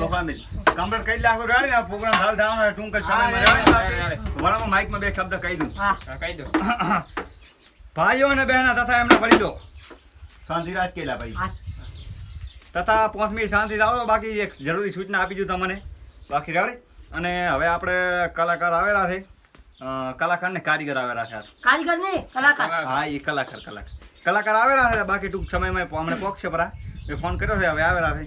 Complete કરી લાખો ready ને પ્રોગ્રામ હાલ થવાનો ટૂંક જ સમયમાં રેડી વળામાં માઈકમાં બે શબ્દ કહી દઉં. હા કહી દો. ભાઈઓ અને બહેનો તથા એમના વડીલો શાંતિરાજ કેલા ભાઈ તથા 5 મિનિટ શાંતિ જાળવો. બાકી એક જરૂરી સૂચના આપી દઉં તમને બાકી રેડી. અને હવે આપણે કલાકાર આવેલા છે કલાકાર ને કારીગર આવેલા છે. કારીગર ને કલાકાર હા એ કલાકાર આવેલા છે. બાકી ટૂંક સમયમાં અમને પોકશે પરા મેં ફોન કર્યો છે હવે આવેલા છે.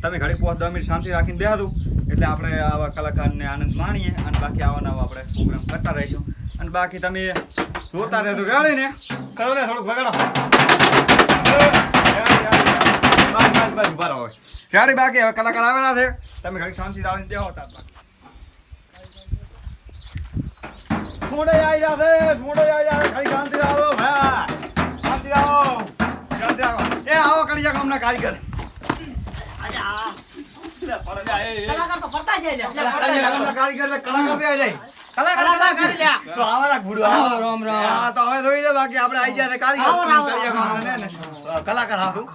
તમે ઘડી 5-10 મિનિટ શાંતિ રાખીને બેહતું એટલે આપણે આવા કલાકારને આનંદ માણીએ અને બાકી આવા નવા આપણે પ્રોગ્રામ કરતા રહીશું. અને બાકી તમે જોતા રહેજો રેડી ને કરો ને થોડુંક વગાડો બસ ઉભા રહો રેડી. બાકી હવે કલાકાર આવેલા છે તમે ઘડી શાંતિ રાખીને બેહો. મોડે આવી રહ્યા છે ખાલી શાંતિ રાખો ભાઈ શાંતિ રાખો એ આવો કરી જા ગામના કારીગર કલાકાર તો ફરતા છે તો આવા રાખ ભૂડું હા તો હવે જોઈ લે બાકી આપણે આવી જાય કારીગર કલાકાર હાથું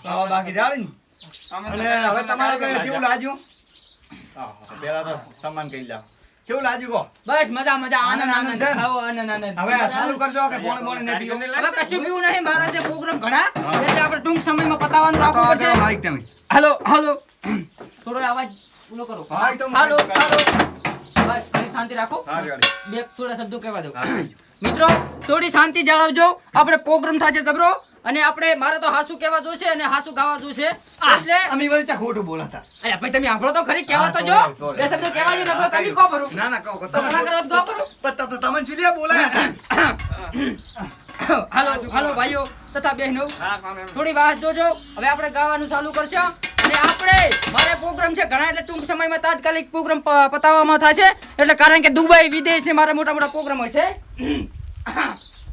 તો બાકી જાણી અને હવે તમારે કેવું લાગ્યું પેલા તો સન્માન કરી લો કેવું લાગ્યું કો બસ મજા આનંદ આવો આનંદ હવે ચાલુ કરજો કે પોણી ને પીઓ હવે કશું પીવું નહીં મારા છે પ્રોગ્રામ ઘણા એટલે આપણે ટૂંક સમયમાં પતાવવાનું રાખવું પડશે. માઈક તમે હાલો થોડો અવાજ પૂરો કરો. હાલો બસ થોડી શાંતિ રાખો. બે થોડા શબ્દો કહેવા દો. મિત્રો થોડી શાંતિ જાળવજો. આપણે પ્રોગ્રામ થશે જબરો અને આપણે મારે તો હાસુ કહેવા જોશે અને હાસુ ગાવા જોશે એટલે અમે વચ્ચે ખોટું બોલાતા. અરે ભાઈ તમે આપણો તો ખરી કહેવા તો જો બે શબ્દો કહેવા જો નકર તમે કો ભરો. ના કહો તો તમે ચુલિયા બોલાયા હાલો ભાઈઓ તથા બહેનો થોડી વાત જોજો. હવે આપણે ગાવાનું ચાલુ કરશું અને આપણે મારે પ્રોગ્રામ છે ઘણા એટલે ટૂંક સમયમાં તાત્કાલિક પ્રોગ્રામ પતાવવામાં થશે એટલે કારણ કે દુબઈ વિદેશ ને મારા મોટા પ્રોગ્રામ હોય છે.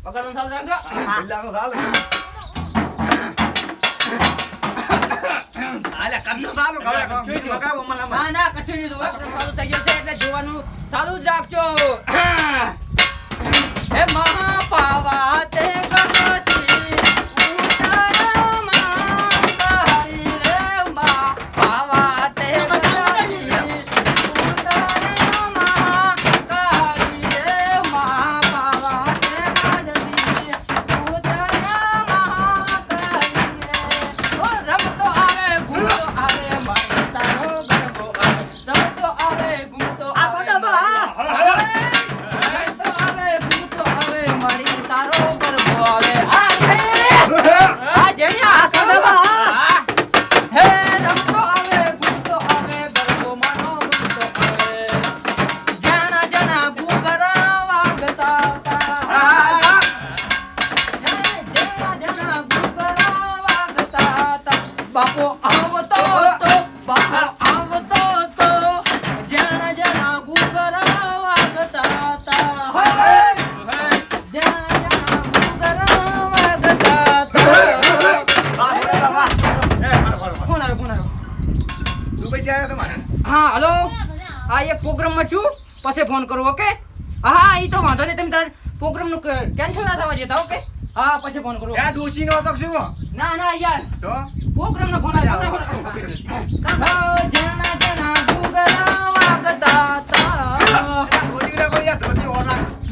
પકડવાનું ચાલુ રાખજો. ના કશું નહીં ચાલુ થઈ ગયો છે એટલે જોવાનું ચાલુ જ રાખજો. હે મહાપાવા તે ગણતી ઉતારમાં તારી રે મહાપાવા તે ગણતી ઉતારમાં તારી રે મહાપાવા તે ગણતી ઉતારમાં તારી રે ઓ રમતો આવે ગુણતો આવે મારી તારો ગરબો રમતો આવે ગુણતો આ સોડા બા બાપો આવતો તો બાપો આવતો તો જણા જણા ગુગરા વાગતા તા હા હલો હા એક પ્રોગ્રામમાં છું પછી ફોન કરું ઓકે. હા એ તો વાંધો નહીં તમે તાર પ્રોગ્રામનું કેન્સલ ના થવા દેતા ઓકે. હા પછી ફોન કરું. દોશી નો હતો શું ના યાર તો પ્રોગ્રામનો ફોન આવ્યો. જણા જણા ગુગરા વાગતા તા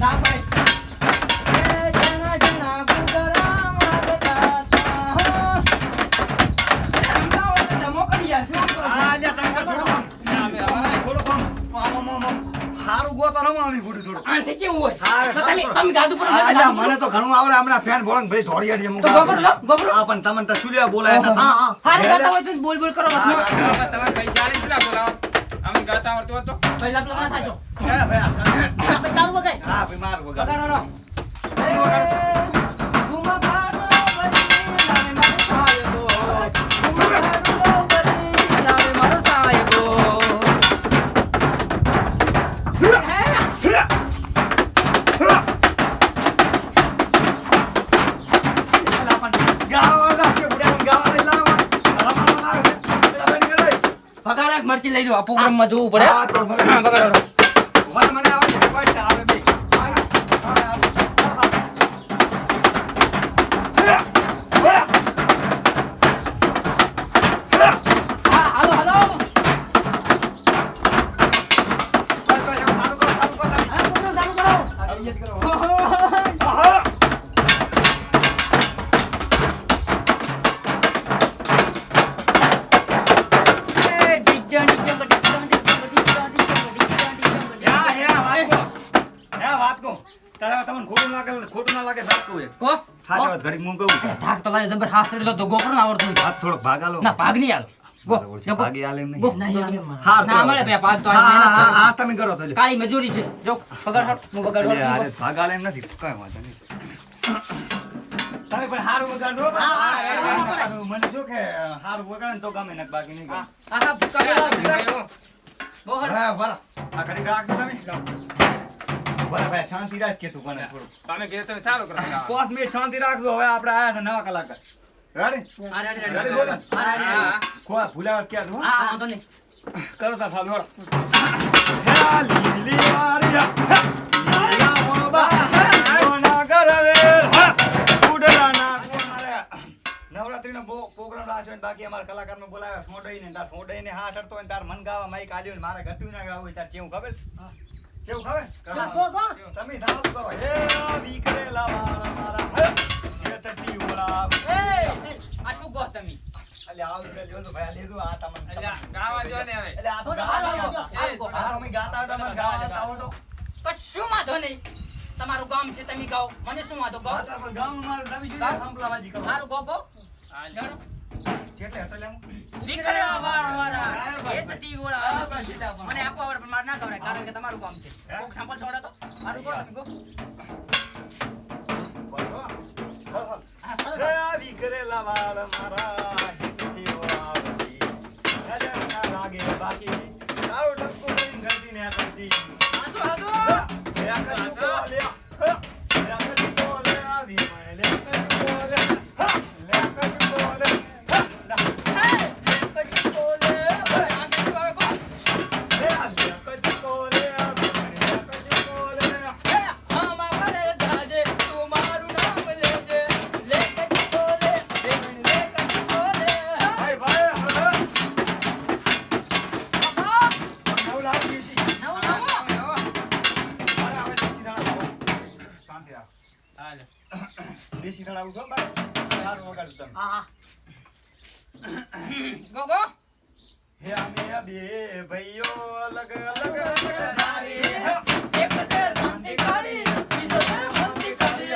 ના ભાઈ જણા જણા ગુગરા વાગતા તા જમો કરી યાર શું કરો હારું ગોતો રમો અમે પૂરું થોડું આ છે કેવું હોય તો તમે ગાદુ પર મને તો ઘણું આવડે હમણાં ફેન બોલન ભાઈ થોડી અડી તો ગોબરો આ પણ તમને તો સુલિયા બોલાયા હતા હા હારે ગાતા હોય તો બોલ કરો બસ તમે ભાઈ ચાલી પેલા બોલાવો અમે ગાતા આવતો હતો પહેલા પેલા થાજો હે ભાઈ આપણે ચાલુ વગાઈ હા ભાઈ માર વગર વગાડો ગુમા ભાડો બની લાવે મારો સાહેબો ગુમા ભાડો બની લાવે મારો સાહેબો મરચી લઈ લો આ પ્રોગ્રામ માં જોવું પડે હા તો વગાડો મને આવે છે ફર્સ્ટ આવે બે હા હાલો ખોટું ના લાગે સાચું કહું એક. કો સાચી વાત ઘડીક હું કહું. થાક તો લાગે જબર હાથ રેલો તો ગોપરો ના આવડતો હોય. હાથ થોડોક ભાગ આલો. ના ભાગ નહીં આલો ગો મારે ઓળખી જો ગો. ભાગી આલે એમ નહીં. ગો. નહીં આલે મારે. હાર ના કરો. મળે બે ભાગ તો હા, આ મહેનત હા, કરો. હા, તમે કરો તો લ્યો. કાળી મજૂરી છે જો પગાર હાટ હું પગાર એટલે હાટ હારે ભાગ આલે એમ નથી કઈ વાંધો નહીં. તમે પણ હારું વગાડજો હો. હા, હા, મને શું કે હારું વગાડે ને તો ગમે ને બાકી નહીં ગમે. આહા ભૂકા પેલા ભૂકા બહુ હર હા, બરાબર. આ ઘડીક રાખજો તમે. બરાબર, ભાઈ, શાંતિ રાખ કે તું પણ થોડું. તમે કીધું તમે ચાલુ કરો 5 મિનિટ શાંતિ રાખજો. હવે આપણે આયા છે નવા કલાકાર. રેડી? રેડી બોલો. હા કોઈ ભૂલાવટ ક્યાં તું, હો? હા વાંધો નહીં કરો તાર ચાલુ, હેડો. હે લીલી વારિયા, હે લીલા મોબા, કોના ઘરવેર, હે ઉડલાના કોનારે. નવરાત્રીનો પ્રોગ્રામ રાખ્યો ને બાકી અમારા કલાકારને બોલાવ્યા સોંડાઈને તાર સોંડાઈને હા ચડતો હોય ને તાર મન ગાવા માઈક આલ્યો ને મારે ગતું ના ગાવું હોય તાર કેવું ખબર કેવું ખબર ગો, ગો. તમે ધારો કરો હે વિકરેલા વાળા મારા હે જેતતી ઓળા એ આ શું ગો તમે અલે આવ લે લ્યો તો ભાઈ લેજો આ તમને એટલે ગાવા જો ને હવે એટલે આ તો થોડો ગાતા હાલો, હતા. હાલો, આ તો અમે ગાતા હતા મને ગાતા હોય તો કશું વાંધો નહીં તમારું ગામ છે તમે ગાઓ મને શું વાંધો ગાઓ ગાતા પર ગામ માર તમે જોઈએ સંભળાવાજી કરો મારું ગો ગો જેટલે હતા લે વિકરેલા વાળા વાળા હા, એ તતી ઓળા હા, બસ, એટલે આપણે. મને આખો આવડે પણ મારે ના ગવરાય કારણ કે તમારું કામ છે કોક સાંભળ છોડે તો મારું ગો તમે ગો બોલો બોલો હા, હે વિકરેલા વાળા મારા જેતતી ઓળા નજર ના લાગે બાકી તારો ટપકો કરીને ગરદી ને કરતી હાચું, હાચું. લે કશું બોલે લે કશું બોલે આવી મને લે કશું બોલે લે કશું બોલે હે, કડી બોલે. આ કડી આવે ગો. હે, આમાં પડે જાજે, તું મારું નામ લેજે. લે કડી બોલે, લે કડી બોલે. બાબા, નવું નવું. હાલે હા, હા. Go go. એક છે શાંતિ કાળી, બીજો છે મસ્તી કાળી.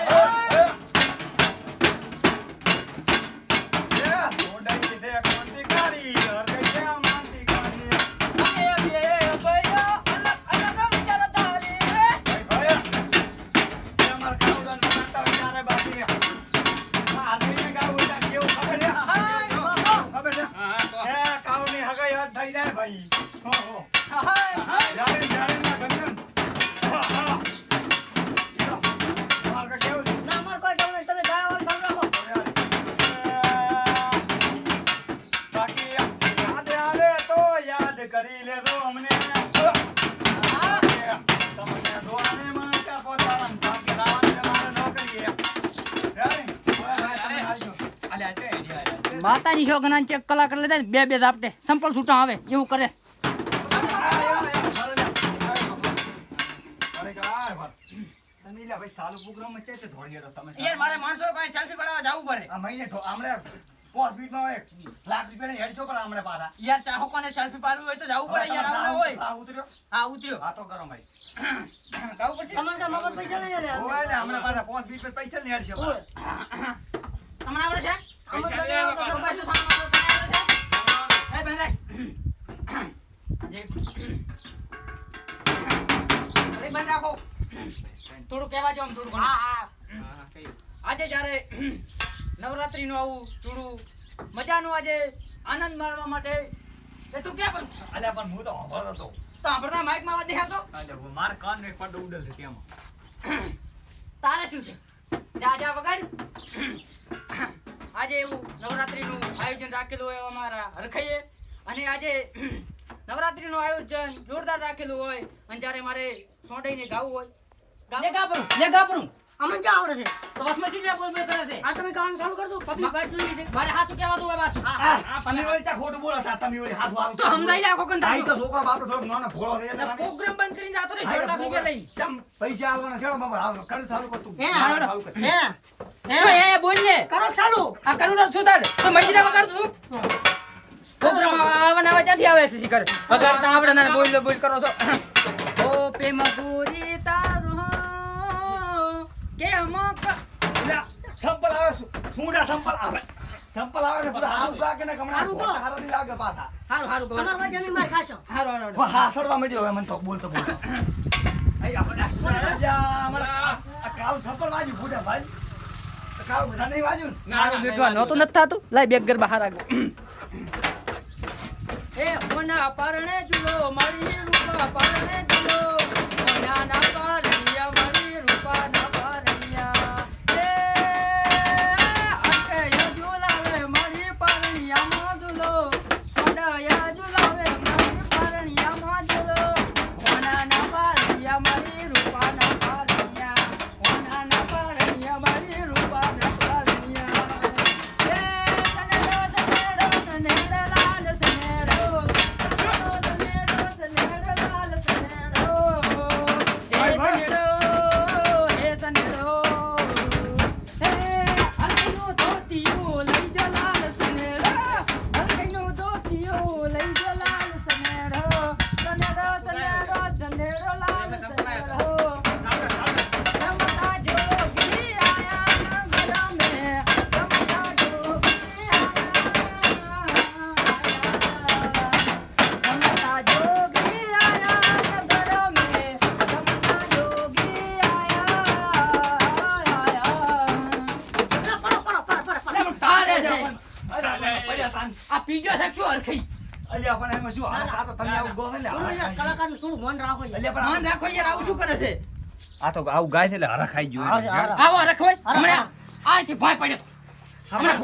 અમે બે ભાઈઓ અલગ અલગ વિચારધારી. ખબર છે હા તો હે કાઉની હગાઈ વાત થઈ જાય ભાઈ હો હો હાય. જાણે જાણે ના ગમ્યું માર કા કેવું છે ના, અમારે કોઈ ગમે નહીં. તમે ગાવાવાળી સાંભળો. બાકી યાદ આવે તો યાદ કરી લેજો અમને હા. તમને દોરાને મને કા પોતાના બાકી રાવણ મારે ન કરીએ રેડી ઓય ભાઈ તમે આવજો આલે આ છે આઈડિયા માતાજી શોગનાન ચેક કલાકાર લેતા ને બે બે આપટે સંપલ છૂટા આવે એવું કરે યાર મારે માણસો પાસે સેલ્ફી પડાવવા જવું પડે યાર ચાહો કોને સેલ્ફી પાડવી હોય તો જવું પડે યાર આવું ના હોય હા ઉતર્યો જવું પડશે તમારે કાંઈ મગજ પૈસા નહીં આલે. હમણાં આવડે છે આમાં પૈસા તમે આવો તો લેવા બસ તો સામાન આવડે છે એ બંધ બંધ રાખો થોડું કહેવા જો આમ થોડું ઘણું. હા, હા. હા કઈ આજે જ્યારે નવરાત્રી નું આવું થોડું મજાનું આજે આનંદ માણવા માટે એ તું ક્યાં કરું તો આપણે માઇક માં અવાજ દેખાતો તારે શું છે જા જા વગાડ આજે એવું નવરાત્રી નું આયોજન રાખેલું હોય અમારા હરખાઈએ અને આજે નવરાત્રી નું આયોજન જોરદાર રાખેલું હોય અને જ્યારે મારે સોંડાઈને ગાવું હોય લે ગાભરું અમને ક્યાં આવડે છે? તો વસમાં સીધા બોલ બોલ કરે છે આ તમે ગાવાનું ચાલુ કરજો. પબ્લિક બાજુ જોઈ છે. મારે હાથું કહેવાતું હોય પાછું તો સમજાઈ લે આખો કંટાળો પ્રોગ્રામ બંધ કરીને જાતો રે જોરદાર રૂપિયા લઈને પૈસા આવવાના છે બાબા કર ચાલુ કર તું હે, ચાલુ કર. હે, શું એ બોલ ને કરો ચાલુ. આ કરું ના સુધાર તો મજીરા વગાડતું છું પ્રોગ્રામ આવવાના ક્યાંથી આવે છે શિખર વગાડતા આપણે ના બોલ બોલ કરો છો ઓ પ્રેમ પૂરી તારું કે અમુક અલ્યા, સંપલ આવે સુંડા સંપલ આવે ને પૂરા હારું લાગે ને હમણાં હારું તો. હારા નહીં લાગે પાછા હારું હારું કહો. તમારા વચ્ચે માર ખાશો હારું હારું વા હા સડવા માંડ્યો હવે મને તો બોલતો અહીં આપણે આ કાવ સંપલ વાજ્યું ફૂટા ભાઈ કાવ બધા નહીં વાજ્યું ને? ના, ના, બેઠવા નહોતું નથી થાતું લાય બેગ ગરબા હારા ગો એ ઓના પરણે જુલો મારી રૂપા પરણે જુલો ઓના ના પરણિયા મારી રૂપા ના પરણિયા એ અકે ઝુલાવે મારી પરણિયા માં જુલો સોડાયા ઝુલાવે મારી પરણિયા માં જુલો ઓના ના પરણિયા મારી રૂપા ના પરણિયા ઓના ના પરણિયા મારી રૂપા ના પરણિયા એ સનેડો સનેડો સનેડો લાલ સનેડો આ પીજો શકશો હરખઈ અલ્યા પણ એમાં શું આ તો તમે આવું ગો છે ને કલાકારનું થોડું મન રાખો યાર. અલ્યા પણ મન રાખો યાર આવું શું કરે છે આ તો આવું ગાય છે એટલે હરા ખાઈ ગયું હા, હા. આવો રખોય હમણાં આ છે ભાઈ પડ્યો હમણાં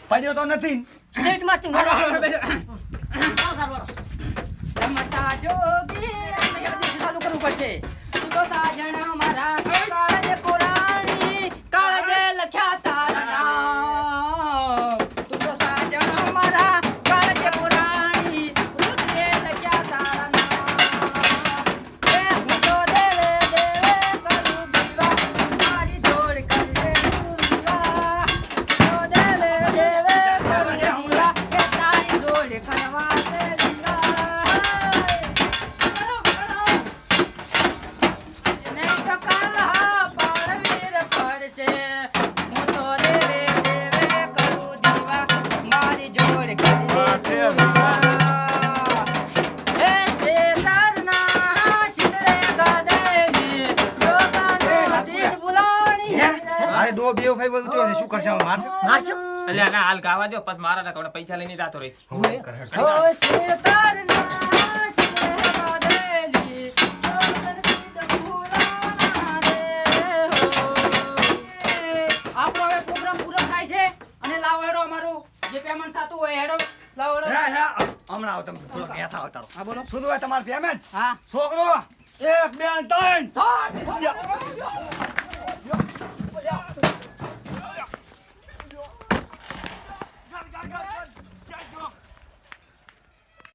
પડ્યો તો નથી સેટ માંથી હાલો, હાલો, બેસો. સારું રમતા જોગી અને એ બધું ચાલુ કરવું પડશે તું તો સાજણ મારા કાળજે પુરાણી કાળજે લખ્યા તારા નામ તું તો સાજણ મારા કાળજે પુરાણી રુધિરે લખ્યા તારા નામ એ હું તો દેવે દેવે કરું દીવા મારી જોડ કરે દીવા તો દેવે દેવે કરું દીવા એ તારી જોડ કરવા દે અરે ડો બે ભાઈ બધું ઉતર્યો છે શું કરશે હવે મારશે મારશો અલ્યા ના હાલ ગાવા દો પછી મારા ના કપડા પૈસા લઈને જાતો રહીશ આપણો હવે પ્રોગ્રામ પૂરો થાય છે અને લાવો હેડો અમારું જે પેમેન્ટ થતું હોય હેડો લાવો હેડો હમણાં આવો તમે થોડો મેથા આવતારો હા બોલો શું હોય તમારું પેમેન્ટ હા છોકરો 1 2 3